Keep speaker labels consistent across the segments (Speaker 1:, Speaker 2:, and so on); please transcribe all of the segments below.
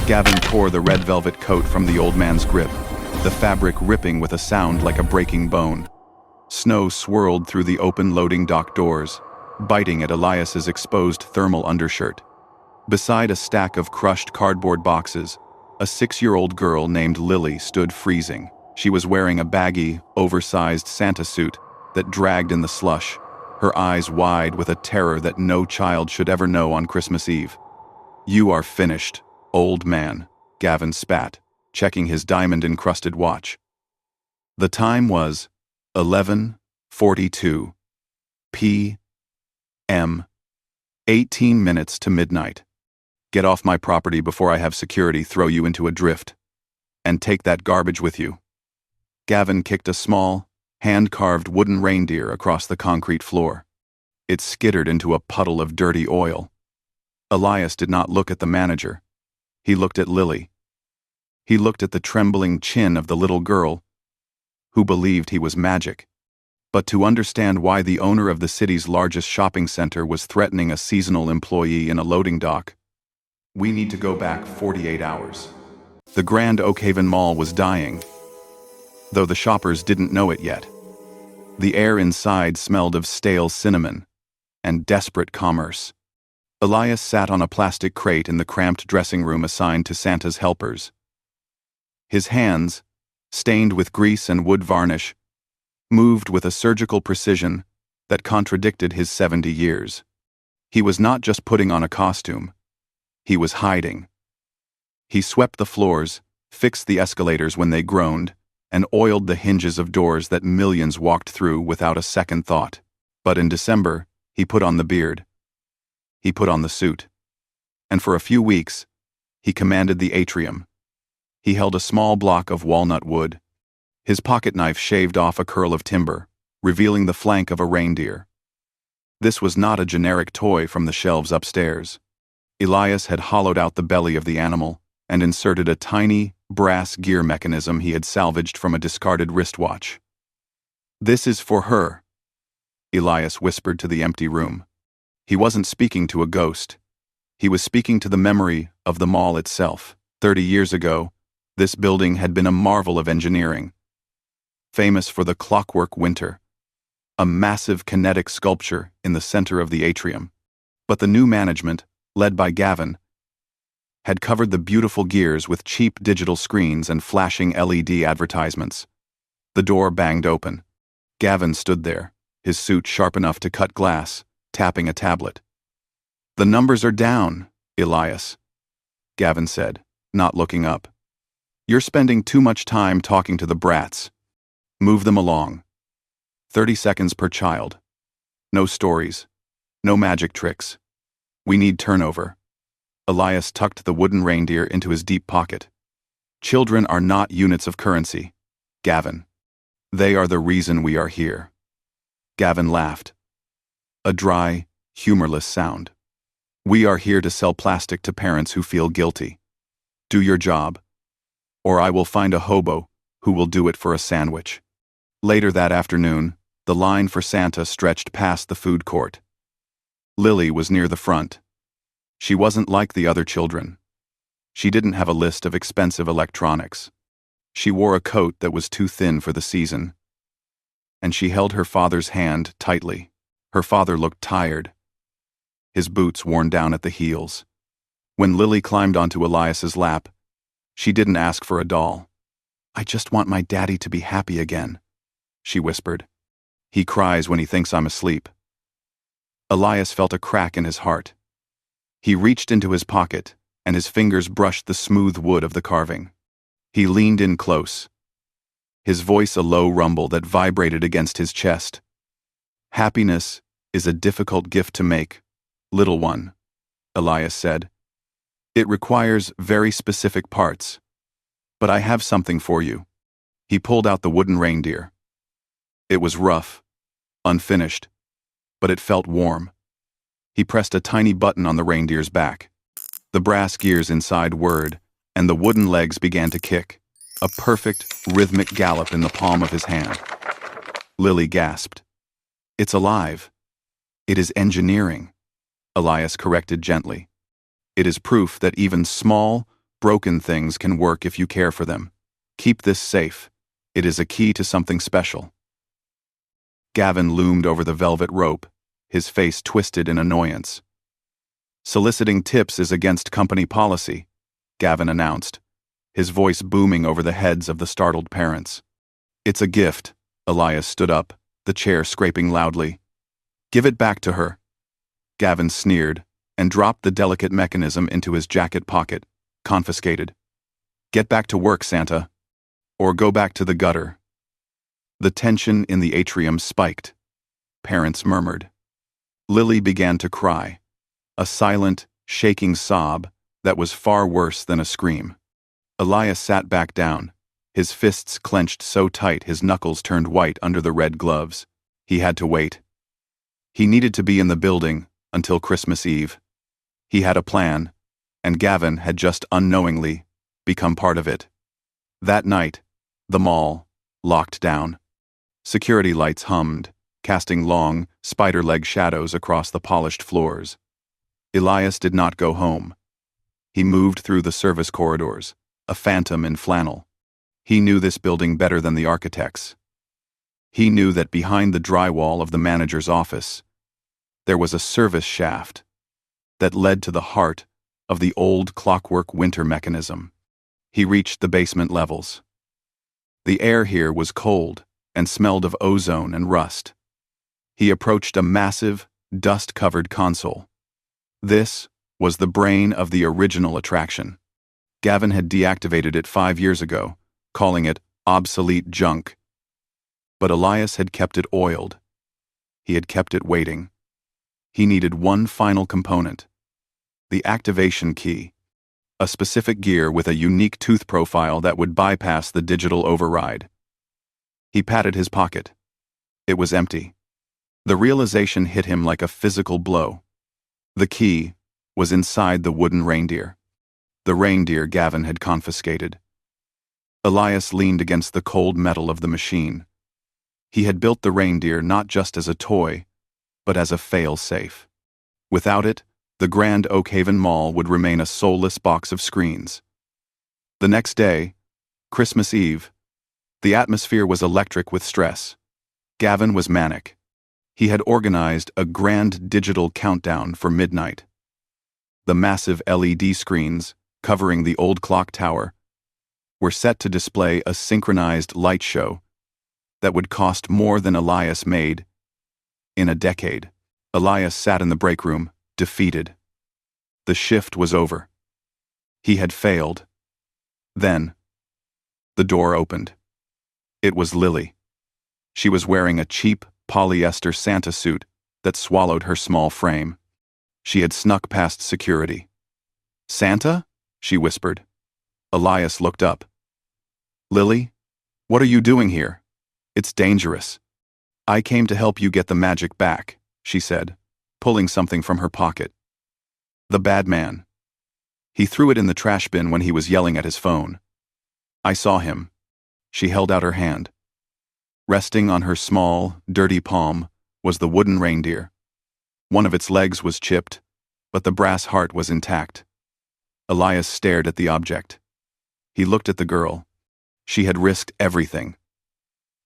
Speaker 1: Gavin tore the red velvet coat from the old man's grip, the fabric ripping with a sound like a breaking bone. Snow swirled through the open loading dock doors, biting at Elias's exposed thermal undershirt. Beside a stack of crushed cardboard boxes, a 6-year-old girl named Lily stood freezing. She was wearing a baggy, oversized Santa suit that dragged in the slush, her eyes wide with a terror that no child should ever know on Christmas Eve. "You are finished, old man," Gavin spat, checking his diamond-encrusted watch. The time was 11:42 p.m. 18 minutes to midnight. "Get off my property before I have security throw you into a drift. And take that garbage with you." Gavin kicked a small, hand-carved wooden reindeer across the concrete floor. It skittered into a puddle of dirty oil. Elias did not look at the manager. He looked at Lily. He looked at the trembling chin of the little girl, who believed he was magic. But to understand why the owner of the city's largest shopping center was threatening a seasonal employee in a loading dock, we need to go back 48 hours. The Grand Oakhaven Mall was dying, though the shoppers didn't know it yet. The air inside smelled of stale cinnamon and desperate commerce. Elias sat on a plastic crate in the cramped dressing room assigned to Santa's helpers. His hands, stained with grease and wood varnish, moved with a surgical precision that contradicted his 70 years. He was not just putting on a costume. He was hiding. He swept the floors, fixed the escalators when they groaned, and oiled the hinges of doors that millions walked through without a second thought. But in December, he put on the beard. He put on the suit. And for a few weeks, he commanded the atrium. He held a small block of walnut wood. His pocket knife shaved off a curl of timber, revealing the flank of a reindeer. This was not a generic toy from the shelves upstairs. Elias had hollowed out the belly of the animal and inserted a tiny, brass gear mechanism he had salvaged from a discarded wristwatch. "This is for her," Elias whispered to the empty room. He wasn't speaking to a ghost. He was speaking to the memory of the mall itself. 30 years ago, this building had been a marvel of engineering, famous for the clockwork winter, a massive kinetic sculpture in the center of the atrium. But the new management, led by Gavin, had covered the beautiful gears with cheap digital screens and flashing LED advertisements. The door banged open. Gavin stood there, his suit sharp enough to cut glass, tapping a tablet. "The numbers are down, Elias," Gavin said, not looking up. "You're spending too much time talking to the brats. Move them along. 30 seconds per child. No stories. No magic tricks. We need turnover." Elias tucked the wooden reindeer into his deep pocket. "Children are not units of currency, Gavin. They are the reason we are here." Gavin laughed. A dry, humorless sound. "We are here to sell plastic to parents who feel guilty. Do your job, or I will find a hobo who will do it for a sandwich." Later that afternoon, the line for Santa stretched past the food court. Lily was near the front. She wasn't like the other children. She didn't have a list of expensive electronics. She wore a coat that was too thin for the season. And she held her father's hand tightly. Her father looked tired, his boots worn down at the heels. When Lily climbed onto Elias's lap, she didn't ask for a doll. "I just want my daddy to be happy again," she whispered. "He cries when he thinks I'm asleep." Elias felt a crack in his heart. He reached into his pocket, and his fingers brushed the smooth wood of the carving. He leaned in close, his voice a low rumble that vibrated against his chest. "Happiness is a difficult gift to make, little one," Elias said. "It requires very specific parts. But I have something for you." He pulled out the wooden reindeer. It was rough, unfinished, but it felt warm. He pressed a tiny button on the reindeer's back. The brass gears inside whirred, and the wooden legs began to kick, a perfect, rhythmic gallop in the palm of his hand. Lily gasped. "It's alive. It is engineering," Elias corrected gently. "It is proof that even small, Broken things can work if you care for them. Keep this safe. It is a key to something special. Gavin loomed over the velvet rope, his face twisted in annoyance. Soliciting tips is against company policy, Gavin announced, his voice booming over the heads of the startled parents. It's a gift. Elias stood up, the chair scraping loudly. Give it back to her. Gavin sneered and dropped the delicate mechanism into his jacket pocket, confiscated. Get back to work, Santa. Or go back to the gutter. The tension in the atrium spiked. Parents murmured. Lily began to cry, a silent, shaking sob that was far worse than a scream. Elias sat back down, his fists clenched so tight his knuckles turned white under the red gloves. He had to wait. He needed to be in the building until Christmas Eve. He had a plan, and Gavin had just unknowingly become part of it. That night, the mall locked down. Security lights hummed, casting long, spider-leg shadows across the polished floors. Elias did not go home. He moved through the service corridors, a phantom in flannel. He knew this building better than the architects. He knew that behind the drywall of the manager's office, there was a service shaft that led to the heart of the old clockwork winter mechanism. He reached the basement levels. The air here was cold and smelled of ozone and rust. He approached a massive, dust-covered console. This was the brain of the original attraction. Gavin had deactivated it 5 years ago, calling it obsolete junk. But Elias had kept it oiled. He had kept it waiting. He needed one final component. The activation key. A specific gear with a unique tooth profile that would bypass the digital override. He patted his pocket. It was empty. The realization hit him like a physical blow. The key was inside the wooden reindeer. The reindeer Gavin had confiscated. Elias leaned against the cold metal of the machine. He had built the reindeer not just as a toy, but as a fail-safe. Without it, the Grand Oak Haven Mall would remain a soulless box of screens. The next day, Christmas Eve, the atmosphere was electric with stress. Gavin was manic. He had organized a grand digital countdown for midnight. The massive LED screens, covering the old clock tower, were set to display a synchronized light show that would cost more than Elias made in a decade. Elias sat in the break room, defeated. The shift was over. He had failed. Then, the door opened. It was Lily. She was wearing a cheap polyester Santa suit that swallowed her small frame. She had snuck past security. Santa? She whispered. Elias looked up. Lily, what are you doing here? It's dangerous. I came to help you get the magic back, she said, pulling something from her pocket. The bad man. He threw it in the trash bin when he was yelling at his phone. I saw him. She held out her hand. Resting on her small, dirty palm was the wooden reindeer. One of its legs was chipped, but the brass heart was intact. Elias stared at the object. He looked at the girl. She had risked everything.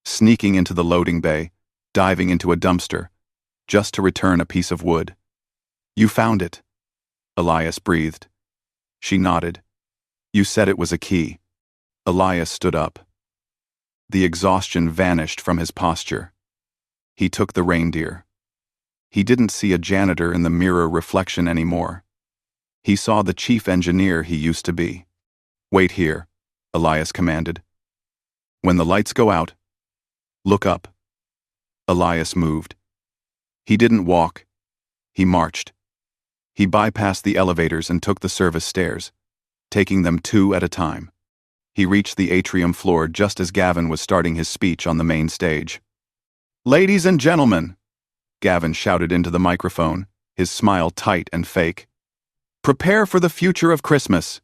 Speaker 1: Sneaking into the loading bay, diving into a dumpster, just to return a piece of wood. You found it, Elias breathed. She nodded. You said it was a key. Elias stood up. The exhaustion vanished from his posture. He took the reindeer. He didn't see a janitor in the mirror reflection anymore. He saw the chief engineer he used to be. Wait here, Elias commanded. When the lights go out, look up. Elias moved. He didn't walk. He marched. He bypassed the elevators and took the service stairs, taking them 2 at a time. He reached the atrium floor just as Gavin was starting his speech on the main stage. Ladies and gentlemen, Gavin shouted into the microphone, his smile tight and fake. Prepare for the future of Christmas.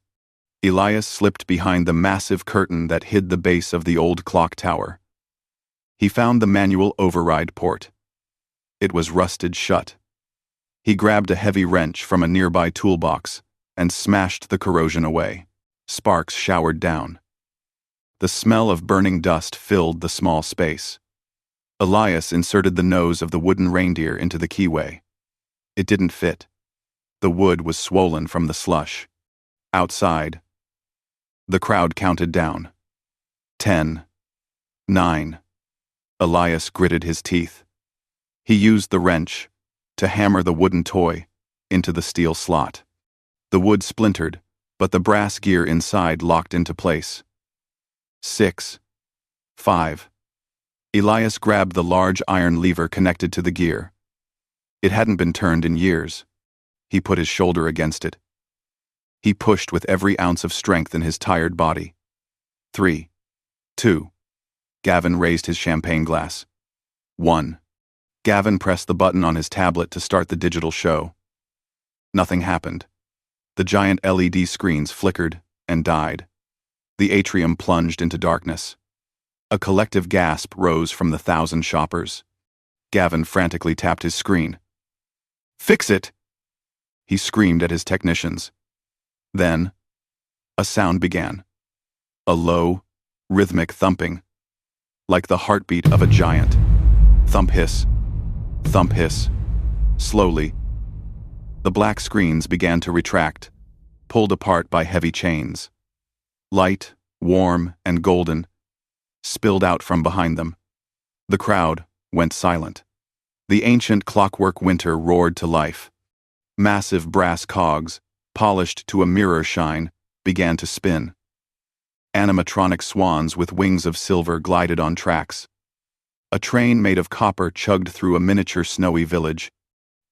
Speaker 1: Elias slipped behind the massive curtain that hid the base of the old clock tower. He found the manual override port. It was rusted shut. He grabbed a heavy wrench from a nearby toolbox and smashed the corrosion away. Sparks showered down. The smell of burning dust filled the small space. Elias inserted the nose of the wooden reindeer into the keyway. It didn't fit. The wood was swollen from the slush. Outside, the crowd counted down. 10. 9. Elias gritted his teeth. He used the wrench to hammer the wooden toy into the steel slot. The wood splintered, but the brass gear inside locked into place. 6. 5. Elias grabbed the large iron lever connected to the gear. It hadn't been turned in years. He put his shoulder against it. He pushed with every ounce of strength in his tired body. 3. 2. Gavin raised his champagne glass. 1. Gavin pressed the button on his tablet to start the digital show. Nothing happened. The giant LED screens flickered and died. The atrium plunged into darkness. A collective gasp rose from the 1,000 shoppers. Gavin frantically tapped his screen. "Fix it!" He screamed at his technicians. Then, a sound began. A low, rhythmic thumping, like the heartbeat of a giant. Thump hiss. Thump hiss. Slowly, the black screens began to retract, pulled apart by heavy chains. Light, warm, and golden, spilled out from behind them. The crowd went silent. The ancient clockwork winter roared to life. Massive brass cogs, polished to a mirror shine, began to spin. Animatronic swans with wings of silver glided on tracks. A train made of copper chugged through a miniature snowy village,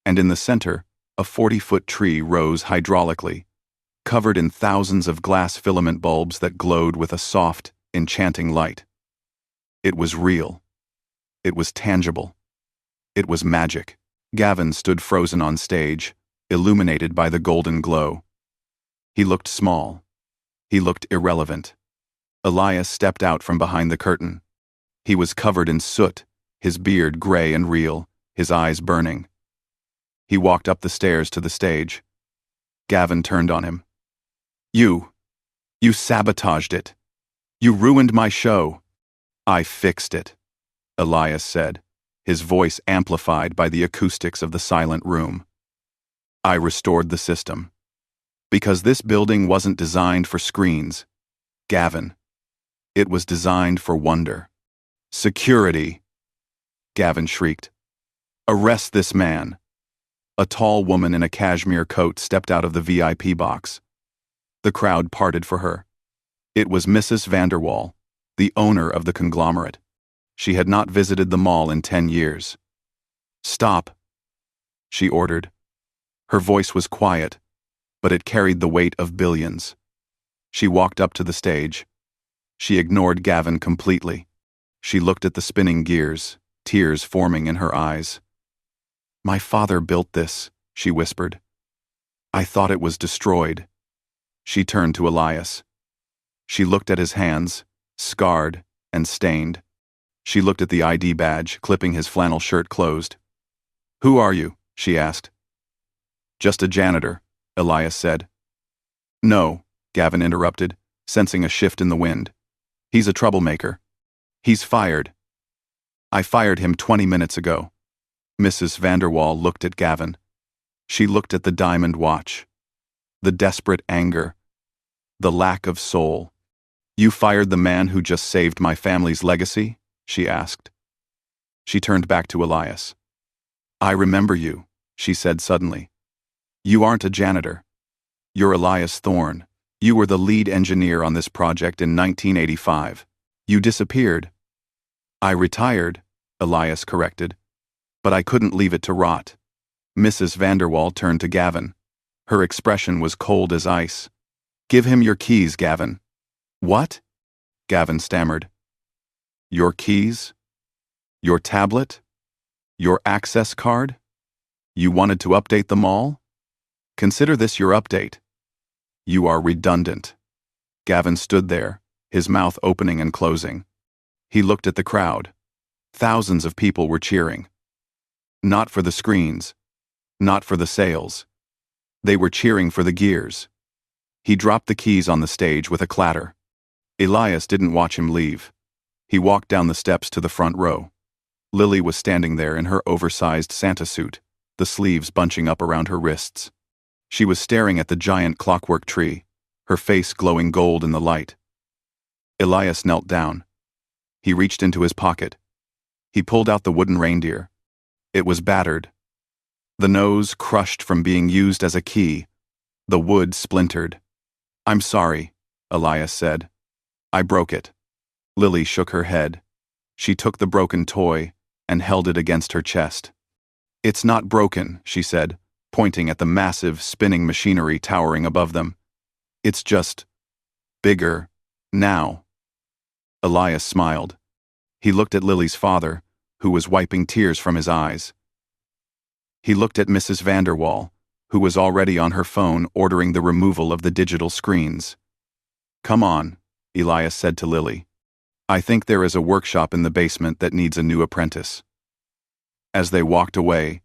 Speaker 1: and in the center, a 40-foot tree rose hydraulically, covered in thousands of glass filament bulbs that glowed with a soft, enchanting light. It was real. It was tangible. It was magic. Gavin stood frozen on stage, illuminated by the golden glow. He looked small. He looked irrelevant. Elias stepped out from behind the curtain. He was covered in soot, his beard gray and real, his eyes burning. He walked up the stairs to the stage. Gavin turned on him. You sabotaged it. You ruined my show." "I fixed it," Elias said, his voice amplified by the acoustics of the silent room. "I restored the system. Because this building wasn't designed for screens, Gavin. It was designed for wonder." "Security!" Gavin shrieked. "Arrest this man." A tall woman in a cashmere coat stepped out of the VIP box. The crowd parted for her. It was Mrs. Vanderwall, the owner of the conglomerate. She had not visited the mall in 10 years. "Stop," she ordered. Her voice was quiet, but it carried the weight of billions. She walked up to the stage. She ignored Gavin completely. She looked at the spinning gears, tears forming in her eyes. "My father built this," she whispered. "I thought it was destroyed." She turned to Elias. She looked at his hands, scarred and stained. She looked at the ID badge, clipping his flannel shirt closed. "Who are you?" she asked. "Just a janitor," Elias said. "No," Gavin interrupted, sensing a shift in the wind. "He's a troublemaker. He's fired. I fired him 20 minutes ago." Mrs. Vanderwall looked at Gavin. She looked at the diamond watch. The desperate anger. The lack of soul. "You fired the man who just saved my family's legacy?" she asked. She turned back to Elias. "I remember you," she said suddenly. "You aren't a janitor. You're Elias Thorne. You were the lead engineer on this project in 1985. You disappeared." "I retired," Elias corrected. "But I couldn't leave it to rot." Mrs. Vanderwall turned to Gavin. Her expression was cold as ice. "Give him your keys, Gavin." "What?" Gavin stammered. "Your keys? Your tablet? Your access card? You wanted to update the mall? Consider this your update." "You are redundant." Gavin stood there, his mouth opening and closing. He looked at the crowd. Thousands of people were cheering. Not for the screens. Not for the sales. They were cheering for the gears. He dropped the keys on the stage with a clatter. Elias didn't watch him leave. He walked down the steps to the front row. Lily was standing there in her oversized Santa suit, the sleeves bunching up around her wrists. She was staring at the giant clockwork tree, her face glowing gold in the light. Elias knelt down. He reached into his pocket. He pulled out the wooden reindeer. It was battered. The nose crushed from being used as a key. The wood splintered. "I'm sorry," Elias said. "I broke it." Lily shook her head. She took the broken toy and held it against her chest. "It's not broken," she said, pointing at the massive, spinning machinery towering above them. "It's just bigger now." Elias smiled. He looked at Lily's father, who was wiping tears from his eyes. He looked at Mrs. Vanderwall, who was already on her phone ordering the removal of the digital screens. "Come on," Elias said to Lily. "I think there is a workshop in the basement that needs a new apprentice." As they walked away,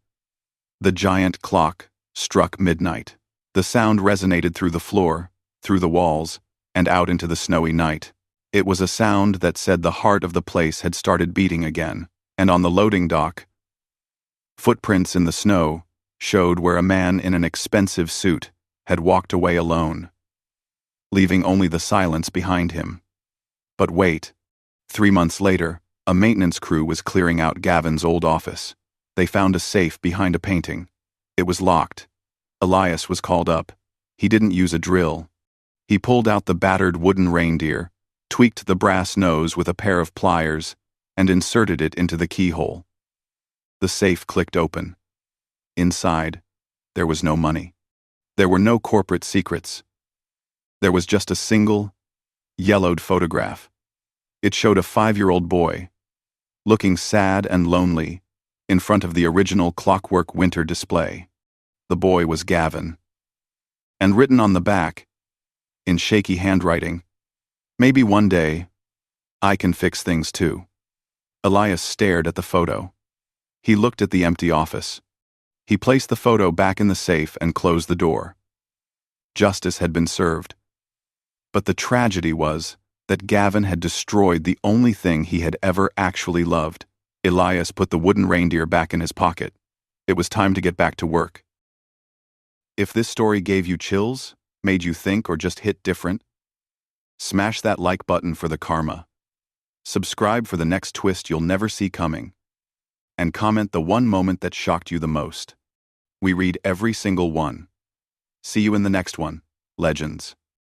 Speaker 1: the giant clock struck midnight. The sound resonated through the floor, through the walls, and out into the snowy night. It was a sound that said the heart of the place had started beating again, and on the loading dock, footprints in the snow showed where a man in an expensive suit had walked away alone, leaving only the silence behind him. But wait. 3 months later, a maintenance crew was clearing out Gavin's old office. They found a safe behind a painting. It was locked. Elias was called up. He didn't use a drill. He pulled out the battered wooden reindeer, tweaked the brass nose with a pair of pliers, and inserted it into the keyhole. The safe clicked open. Inside, there was no money. There were no corporate secrets. There was just a single, yellowed photograph. It showed a 5-year-old boy, looking sad and lonely, in front of the original clockwork winter display. The boy was Gavin. And written on the back, in shaky handwriting, "Maybe one day, I can fix things too." Elias stared at the photo. He looked at the empty office. He placed the photo back in the safe and closed the door. Justice had been served. But the tragedy was that Gavin had destroyed the only thing he had ever actually loved. Elias put the wooden reindeer back in his pocket. It was time to get back to work. If this story gave you chills, made you think, or just hit different, smash that like button for the karma. Subscribe for the next twist you'll never see coming. And comment the one moment that shocked you the most. We read every single one. See you in the next one, legends.